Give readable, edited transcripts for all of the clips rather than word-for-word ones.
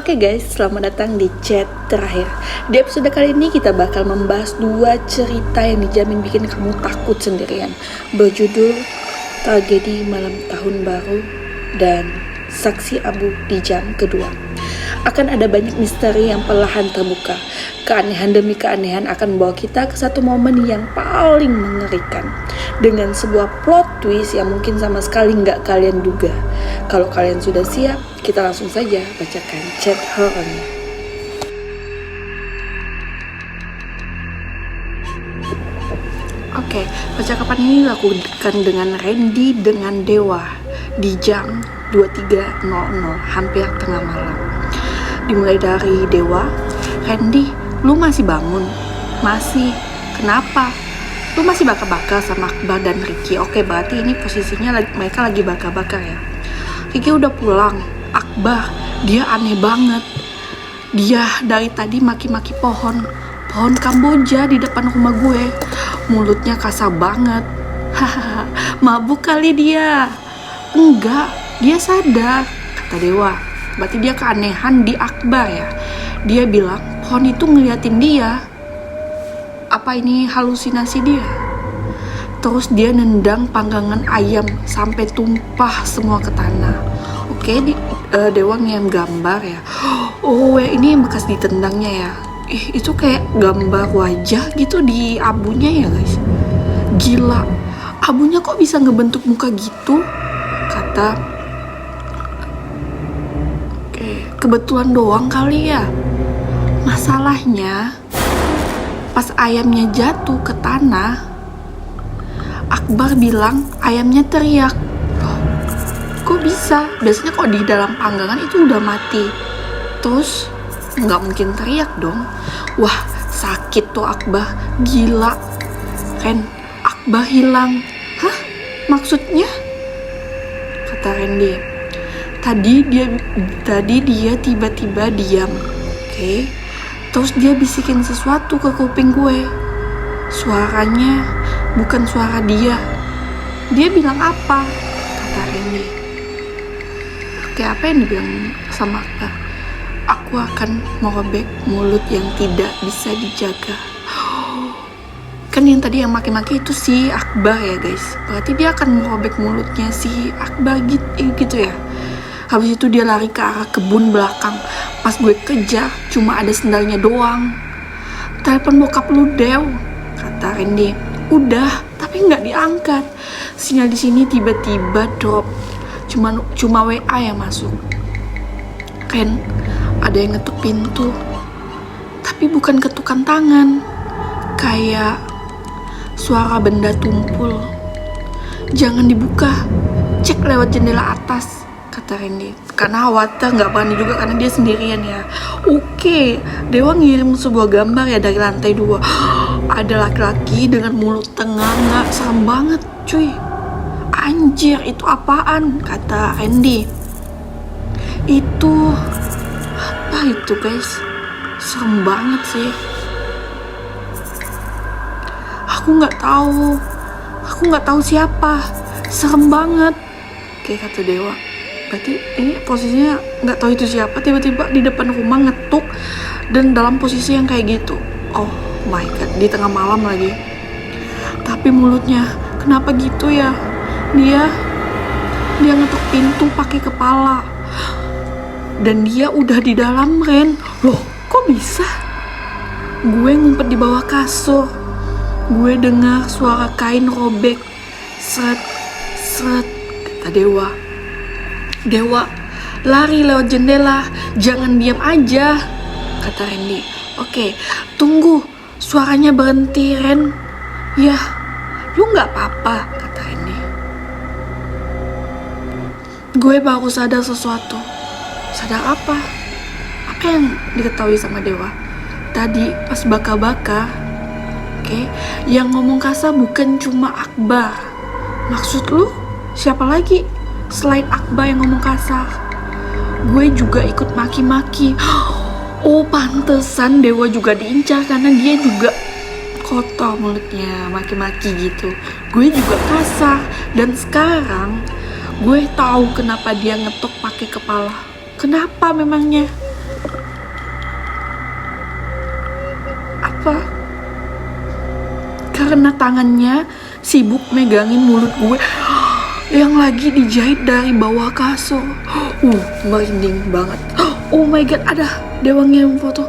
Oke guys, selamat datang di chat terakhir. Di episode kali ini kita bakal membahas dua cerita yang dijamin bikin kamu takut sendirian. Berjudul Tragedi Malam Tahun Baru dan Saksi Abu di Jam Kedua. Akan ada banyak misteri yang perlahan terbuka. Keanehan demi keanehan akan membawa kita ke satu momen yang paling mengerikan, dengan sebuah plot twist yang mungkin sama sekali nggak kalian duga. Kalau kalian sudah siap, kita langsung saja bacakan chat horornya. Oke, percakapan ini dilakukan dengan Randy dengan Dewa di jam 23.00, hampir tengah malam. Dimulai dari Dewa, "Randy, lu masih bangun?" "Masih." "Kenapa?" "Lu masih bakar-bakar sama Akbar dan Ricky." Oke, berarti ini posisinya mereka lagi bakar-bakar ya. "Ricky udah pulang. Akbar, dia aneh banget. Dia dari tadi maki-maki pohon Kamboja di depan rumah gue. Mulutnya kasar banget." "Hahaha, mabuk kali dia." "Enggak, dia sadar," kata Dewa. "Berarti dia keanehan di Akbar ya. Dia bilang pohon itu ngeliatin dia. Apa ini halusinasi dia?" Terus dia nendang panggangan ayam sampai tumpah semua ke tanah. Oke, Dewa ngirim gambar ya. Oh, ini bekas ditendangnya ya. Itu kayak gambar wajah gitu di abunya ya guys. Gila, abunya kok bisa ngebentuk muka gitu? Kata, kebetulan doang kali ya. Masalahnya pas ayamnya jatuh ke tanah, Akbar bilang ayamnya teriak. Kok bisa? Biasanya kok di dalam panggangan itu udah mati, terus nggak mungkin teriak dong. Wah, sakit tuh Akbar. Gila Ren, Akbar hilang. Hah? Maksudnya? Kata Randy. Tadi dia tiba-tiba diam. Oke. Terus dia bisikin sesuatu ke kuping gue. Suaranya bukan suara dia. Dia bilang apa? Kata Randy. Oke, apa yang dibilang sama Akbar? "Aku akan merobek mulut yang tidak bisa dijaga." Kan yang tadi yang maki-maki itu si Akbar ya guys. Berarti dia akan merobek mulutnya si Akbar gitu ya. Habis itu dia lari ke arah kebun belakang. Pas gue kejar, cuma ada sendalnya doang. "Telepon bokap lu, Dew," kata Randy. "Udah, tapi nggak diangkat. Sinyal di sini tiba-tiba drop. Cuma WA yang masuk." "Ren, ada yang ngetuk pintu. Tapi bukan ketukan tangan. Kayak suara benda tumpul. Jangan dibuka. Cek lewat jendela atas," kata Randy. Karena khawatir nggak berani juga karena dia sendirian ya. Oke, Dewa ngirim sebuah gambar ya dari lantai 2. Ada laki-laki dengan mulut tengah. Nggak, serem banget cuy. "Anjir, itu apaan?" kata Randy. "Itu apa itu guys? Serem banget sih." Aku nggak tahu siapa. Serem banget." Oke, kata Dewa. Berarti ini posisinya nggak tahu itu siapa, tiba-tiba di depan rumah ngetuk dan dalam posisi yang kayak gitu. Oh my god, di tengah malam lagi. Tapi mulutnya kenapa gitu ya? Dia ngetuk pintu pakai kepala. Dan dia udah di dalam, Ren. Loh, kok bisa? Gue ngumpet di bawah kasur. Gue dengar suara kain robek. Seret, seret, kata Dewa. "Dewa, lari lewat jendela. Jangan diam aja," kata Randy. "Oke, tunggu. Suaranya berhenti, Ren." "Ya, lu nggak apa-apa," kata Randy. Gue baru sadar sesuatu. Sadar apa? Apa yang diketahui sama Dewa? Tadi pas bakar-bakar, yang ngomong kasar bukan cuma Akbar. Maksud lu siapa lagi selain Akbar yang ngomong kasar? Gue juga ikut maki-maki. Oh, pantesan Dewa juga diincar karena dia juga kotor mulutnya, maki-maki gitu. Gue juga kasar. Dan sekarang gue tahu kenapa dia ngetok pakai kepala. Kenapa memangnya? Kenapa? Karena tangannya sibuk megangin mulut gue yang lagi dijahit dari bawah kasur. Merinding banget. Oh my god, ada Dewa ngirim foto.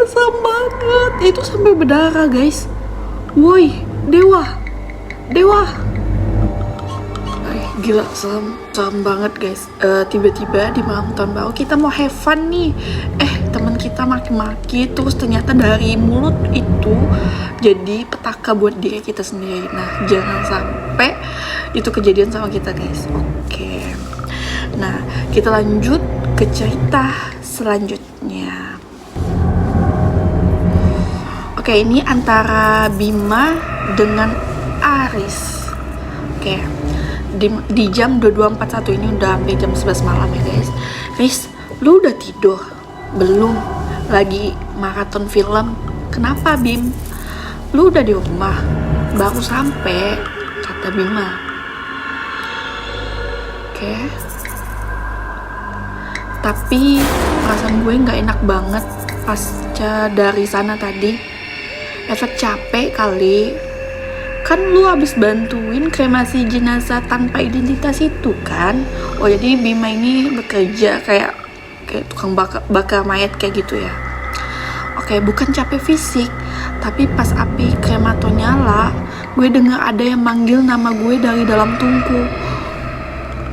Serem banget. Itu sampai berdarah, guys. Woi, Dewa. Gila, serem banget, guys. Tiba-tiba di malam tahun baru kita mau have fun nih. Teman kita maki-maki, terus ternyata dari mulut itu jadi petaka buat diri kita sendiri. Nah, jangan sampai itu kejadian sama kita, guys. Oke. Nah, kita lanjut ke cerita selanjutnya. Oke, ini antara Bima dengan Aris. Oke. Di jam 22.41 ini udah hampir jam 11 malam ya, guys. Riz, lu udah tidur? Belum, lagi maraton film. Kenapa, Bim? Lu udah di rumah? Baru sampai, kata Bima. Oke. Tapi perasaan gue gak enak banget pasca dari sana tadi. Efek capek kali. Kan lu habis bantuin kremasi jenazah tanpa identitas itu kan. Jadi Bima ini bekerja kayak tukang bakar mayat kayak gitu ya. Oke, bukan capek fisik, tapi pas api kremator nyala, gue dengar ada yang manggil nama gue dari dalam tungku.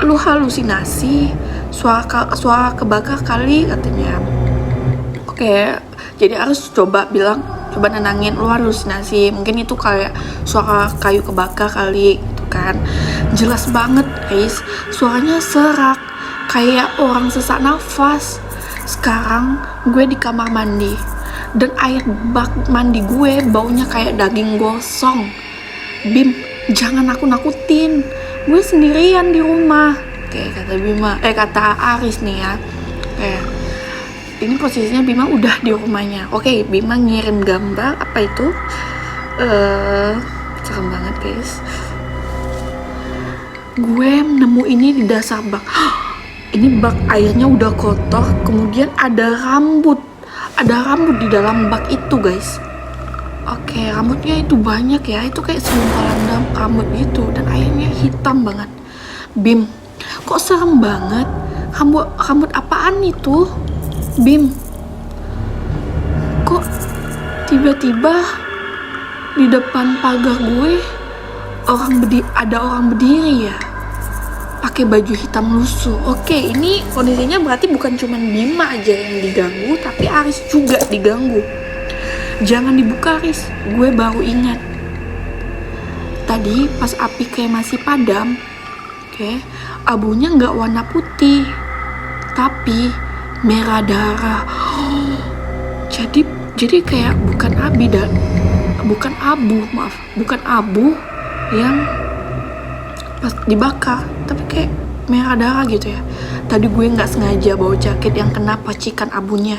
Lu halusinasi, suara kebakar kali, katanya. Oke, jadi harus coba nenangin, lu halusinasi, mungkin itu kayak suara kayu kebakar kali gitu kan. Jelas banget, guys, suaranya serak kayak orang sesak nafas. Sekarang gue di kamar mandi dan air bak mandi gue baunya kayak daging gosong. Bim, jangan nakut-nakutin, gue sendirian di rumah. Oke, kata Bima, kata Aris nih ya. Ini posisinya Bima udah di rumahnya. Oke, Bima ngirim gambar apa itu? Serem banget, guys. Gue nemu ini di dasar bak. Ini bak airnya udah kotor, kemudian ada rambut di dalam bak itu, guys. Oke, rambutnya itu banyak ya, itu kayak segumpalan rambut gitu, dan airnya hitam banget. Bim, kok serem banget? Rambut apaan itu? Bim, kok tiba-tiba di depan pagar gue ada orang berdiri ya? Pakai baju hitam lusuh. Oke, ini kondisinya berarti bukan cuma Bima aja yang diganggu, tapi Aris juga diganggu. Jangan dibuka, Aris. Gue baru ingat. Tadi pas api kremasi padam, abunya nggak warna putih, tapi merah darah. Jadi kayak bukan abu yang pas dibakar, tapi kayak merah darah gitu ya. Tadi gue nggak sengaja bawa jaket yang kena pacikan abunya.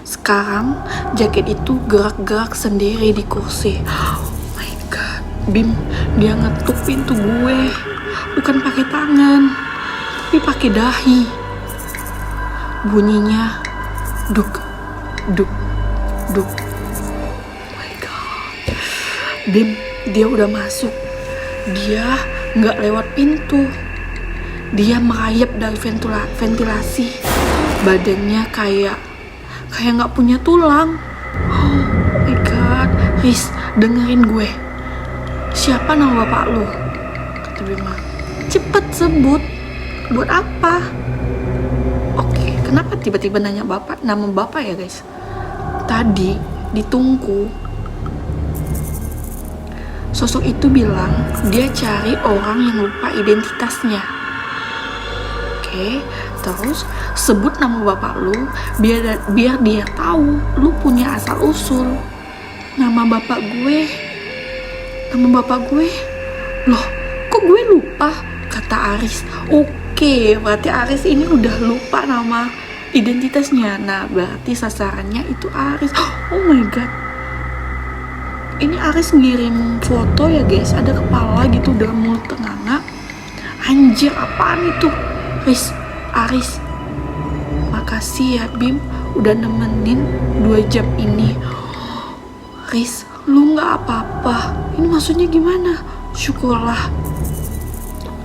Sekarang jaket itu gerak-gerak sendiri di kursi. Oh my god, Bim, dia ngetuk pintu gue, bukan pakai tangan, tapi pakai dahi. Bunyinya duk duk duk. Oh my god, Bim, dia udah masuk. Dia nggak lewat pintu, dia merayap dari ventilasi. Badannya kayak nggak punya tulang. Oh my god, Riz, dengerin gue. Siapa nama bapak lu? Kata Bima. Cepet sebut. Buat apa? Oke, kenapa tiba-tiba nanya nama bapak ya, guys? Tadi di tungku, sosok itu bilang dia cari orang yang lupa identitasnya. Oke, terus sebut nama bapak lu biar dia tahu lu punya asal usul. Nama bapak gue. Loh, kok gue lupa? Kata Aris. Oke, berarti Aris ini udah lupa nama identitasnya. Nah, berarti sasarannya itu Aris. Oh my god, ini Aris ngirim foto ya, guys. Ada kepala gitu, udah mulut tenganga. Anjir, apaan itu? Aris, makasih ya Bim, udah nemenin 2 jam ini. Riz, lu nggak apa-apa. Ini maksudnya gimana? Syukurlah.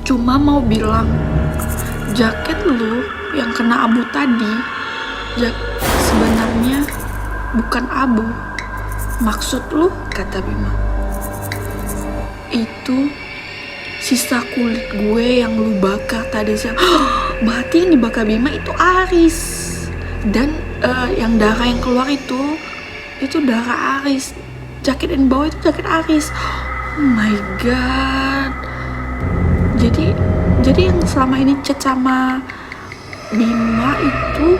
Cuma mau bilang, jaket lu yang kena abu tadi, sebenarnya bukan abu. Maksud lu, kata Bima, itu sisa kulit gue yang lu bakar tadi siang. Berarti yang dibakar Bima itu Aris. Dan yang darah yang keluar itu darah Aris. Jaket yang bawah itu jaket Aris. Oh my god. Jadi yang selama ini chat sama Bima itu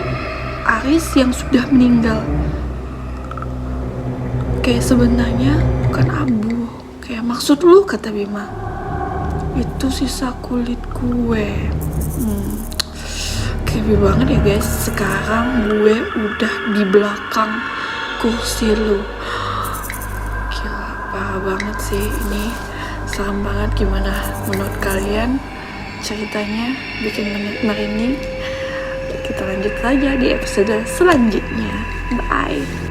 Aris yang sudah meninggal. Kayak sebenarnya bukan abu. Kayak maksud lu, kata Bima, itu sisa kulit gue. Creepy banget ya guys. Sekarang gue udah di belakang kursi lu. Gila, parah banget sih ini. Serem banget. Gimana menurut kalian ceritanya? Bikin merinding? Kita lanjut saja di episode selanjutnya. Bye.